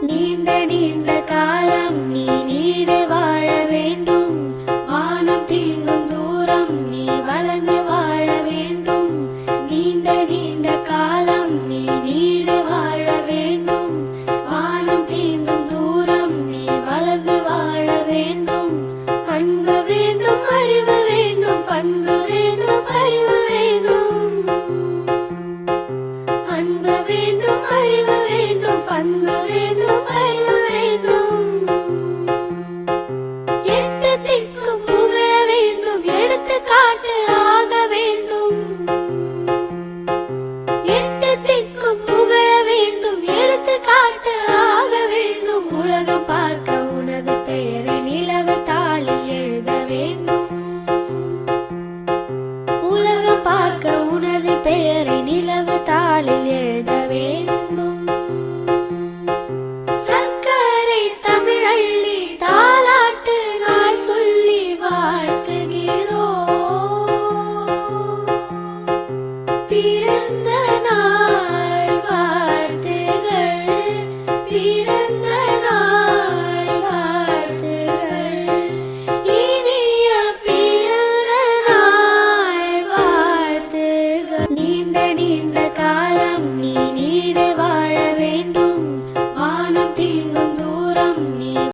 நீண்ட நீண்ட காலம் நீ நீடு வாழ வேண்டும். வானம் தீண்டும் தூரம் நீ வளர்ந்து வாழ வேண்டும். நீண்ட நீண்ட காலம் நீ நீடு வாழ வேண்டும். வானம் தீண்டும் தூரம் நீ வளர்ந்து வாழ வேண்டும். அன்பு வேண்டும், அறிவு வேண்டும், பண்பு வேண்டும், அறிவு வேண்டும். அன்பு வேண்டும், அறிவு வேண்டும், பண்பு வேண்டும், அறிவு வேண்டும். எட்டு திக்கும் புகழ வேண்டும், எடுத்துக்காட்டு ஆக வேண்டும். எட்டு திக்கும் புகழ வேண்டும், எடுத்துக்காட்டு ஆக வேண்டும். உலகம் பார்க்க உனது பெயரை நிலவு தாளில் எழுத வேண்டும். உலகம் பார்க்க உனது பெயரை நிலவு தாளில் எழுத வேண்டும். சர்க்கரை தமிழள்ளி தாலாட்டு நாள் சொல்லி வாழ்த்துகிறோம். பிறந்த நாள் வாழ்த்துகள், பிறந்த நாள் வாழ்த்துகள், இனிய பிறந்த நாள் வாழ்த்துகள். நீண்ட நீண்ட காலம் நீ நீடு